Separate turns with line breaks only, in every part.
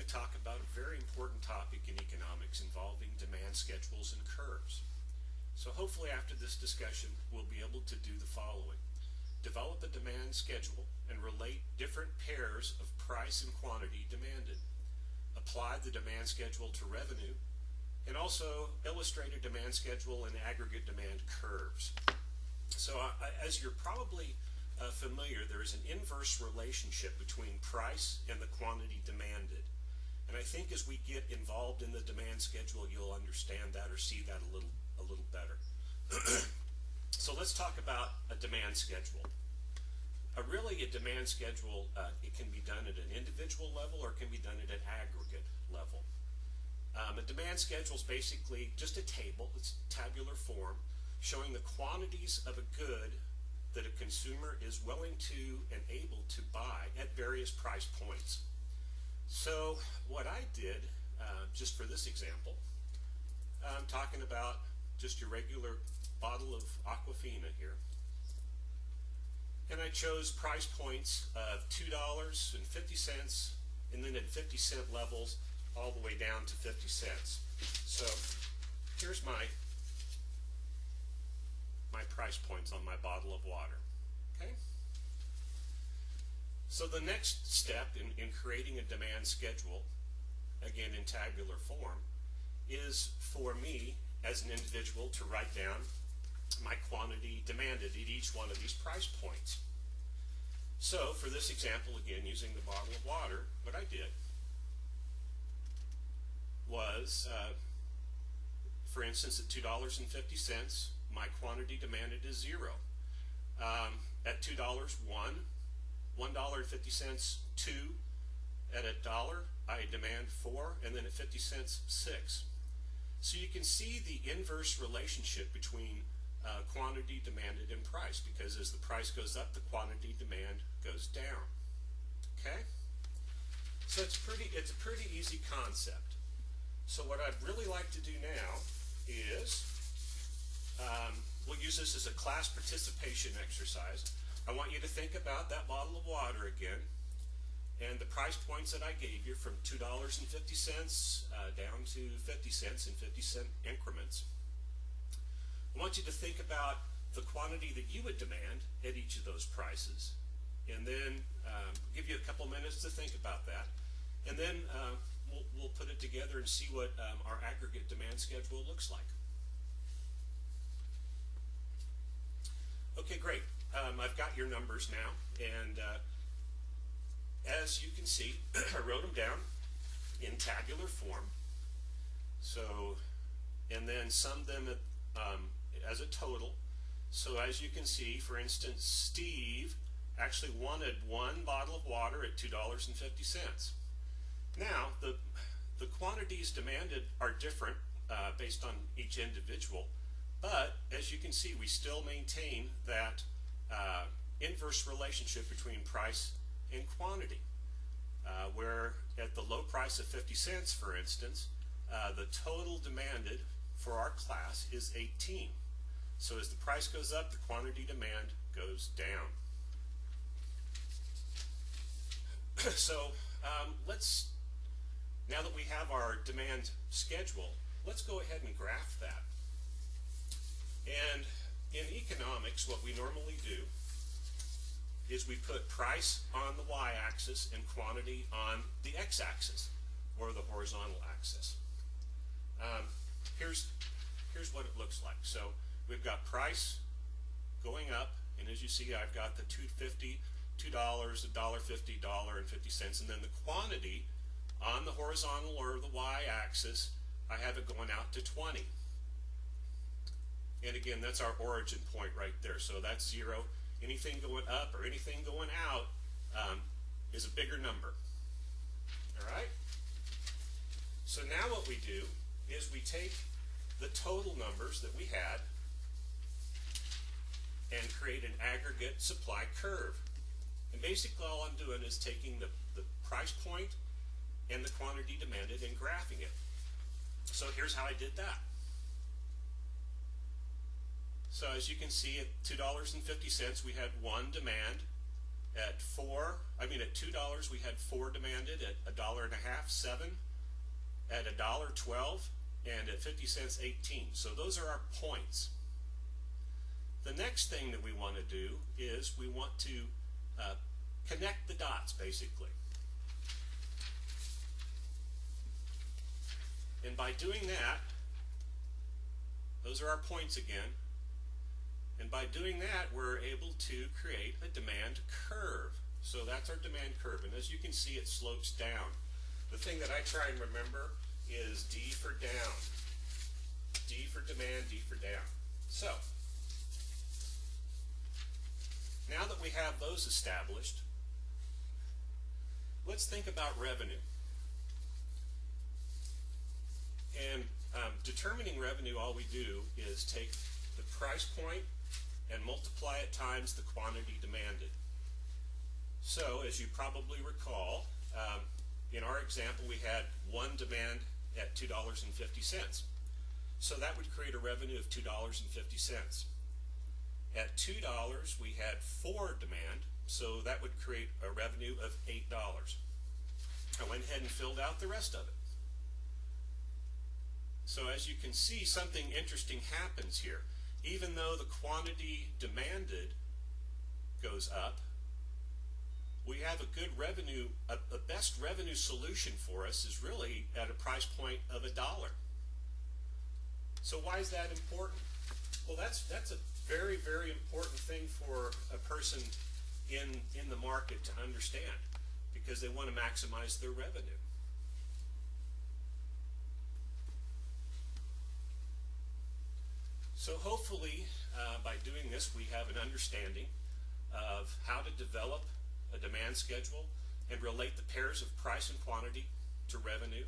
going to talk about a very important topic in economics involving demand schedules and curves. So hopefully after this discussion we'll be able to do the following. Develop a demand schedule and relate different pairs of price and quantity demanded. Apply the demand schedule to revenue, and also illustrate a demand schedule and aggregate demand curves. So as you're probably familiar, there is an inverse relationship between price and the quantity demanded. And I think as we get involved in the demand schedule, you'll understand that or see that a little better. So let's talk about a demand schedule. Really, a demand schedule, it can be done at an individual level or it can be done at an aggregate level. A demand schedule is basically just a table, it's tabular form, showing the quantities of a good that a consumer is willing to and able to buy at various price points. So what I did, just for this example, I'm talking about just your regular bottle of Aquafina here. And I chose price points of $2.50 and then at 50-cent levels all the way down to 50 cents. So here's my price points on my bottle of water. Okay? So the next step in creating a demand schedule, again in tabular form, is for me as an individual to write down my quantity demanded at each one of these price points. So for this example, again using the bottle of water, what I did was, for instance, at $2.50, my quantity demanded is 0. At $2, 1. $1.50, 2. At $1, I demand 4, and then at 50 cents, 6. So you can see the inverse relationship between quantity demanded and price, because as the price goes up, the quantity demand goes down. Okay? So it's a pretty easy concept. So what I'd really like to do now is, we'll use this as a class participation exercise. I want you to think about that bottle of water again and the price points that I gave you from $2.50 down to 50 cents in 50-cent increments. I want you to think about the quantity that you would demand at each of those prices, and then give you a couple minutes to think about that, and then we'll put it together and see what our aggregate demand schedule looks like. Okay, great. I've got your numbers now, and as you can see, I wrote them down in tabular form. So, and then summed them as a total. So as you can see, for instance, Steve actually wanted one bottle of water at $2.50. Now, the quantities demanded are different based on each individual, but as you can see, we still maintain that inverse relationship between price and quantity, where at the low price of 50 cents, for instance, the total demanded for our class is 18. So as the price goes up, the quantity demand goes down. So now that we have our demand schedule, let's go ahead and graph that. And in economics, what we normally do is we put price on the y-axis and quantity on the x-axis, or the horizontal axis. Here's what it looks like. So we've got price going up, and as you see, I've got the $2.50, $2, $1.50, $1.50, and then the quantity on the horizontal or the y-axis, I have it going out to 20. And again, that's our origin point right there. So that's 0. Anything going up or anything going out is a bigger number. All right? So now what we do is we take the total numbers that we had and create an aggregate supply curve. And basically all I'm doing is taking the price point and the quantity demanded and graphing it. So here's how I did that. So as you can see, at $2.50 we had one demand At $2, we had 4 demanded. At $1.50, 7. At $1, 12. And at 50 cents, 18. So those are our points. The next thing that we want to do is we want to connect the dots, basically. And by doing that, those are our points again. And by doing that, we're able to create a demand curve. So that's our demand curve. And as you can see, it slopes down. The thing that I try and remember is D for down. D for demand, D for down. So, now that we have those established, let's think about revenue. And determining revenue, all we do is take the price point and multiply it times the quantity demanded. So, as you probably recall, in our example, we had 1 demand at $2.50. So that would create a revenue of $2.50. At $2, we had 4 demand, so that would create a revenue of $8. I went ahead and filled out the rest of it. So as you can see, something interesting happens here. Even though the quantity demanded goes up, we have a good revenue, a best revenue solution for us is really at a price point of $1. So why is that important? Well, that's a very, very important thing for a person in the market to understand, because they want to maximize their revenue. So hopefully, by doing this, we have an understanding of how to develop a demand schedule and relate the pairs of price and quantity to revenue,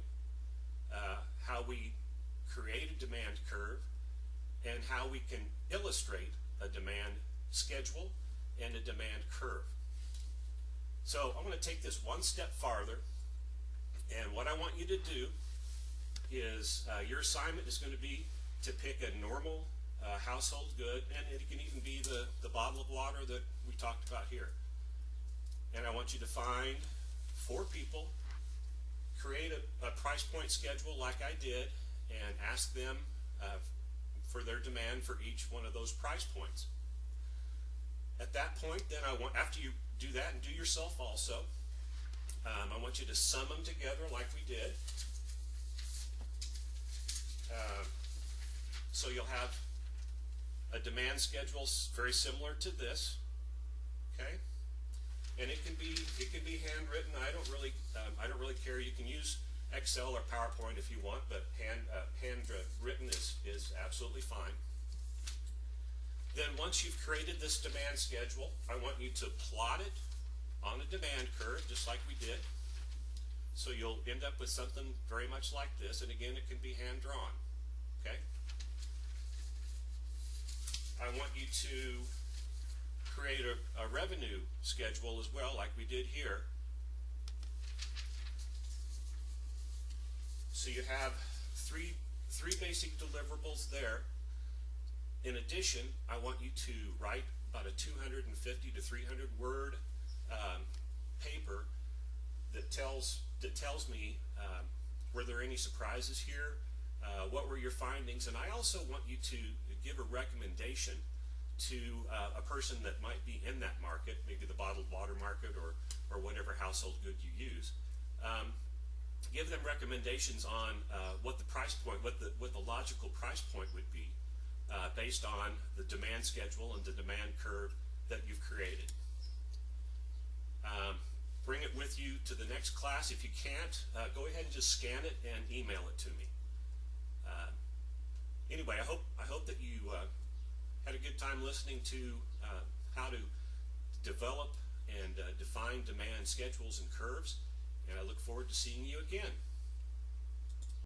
how we create a demand curve, and how we can illustrate a demand schedule and a demand curve. So I'm going to take this one step farther, and what I want you to do is your assignment is going to be to pick a normal household good, and it can even be the bottle of water that we talked about here. And I want you to find 4 people, create a price point schedule like I did, and ask them for their demand for each one of those price points. At that point, then after you do that and do yourself also, I want you to sum them together like we did. So you'll have a demand schedule very similar to this, okay? And it can be handwritten. I don't really care. You can use Excel or PowerPoint if you want, but handwritten is absolutely fine. Then once you've created this demand schedule, I want you to plot it on a demand curve, just like we did. So you'll end up with something very much like this, and again, it can be hand-drawn, okay? I want you to create a revenue schedule as well, like we did here. So you have three basic deliverables there. In addition, I want you to write about a 250 to 300 word paper that tells me were there any surprises here, what were your findings, and I also want you to give a recommendation to a person that might be in that market, maybe the bottled water market or whatever household good you use. Give them recommendations on what the price point, what the logical price point would be based on the demand schedule and the demand curve that you've created. Bring it with you to the next class. If you can't, go ahead and just scan it and email it to me. Anyway, I hope that you had a good time listening to how to develop and define demand schedules and curves, and I look forward to seeing you again.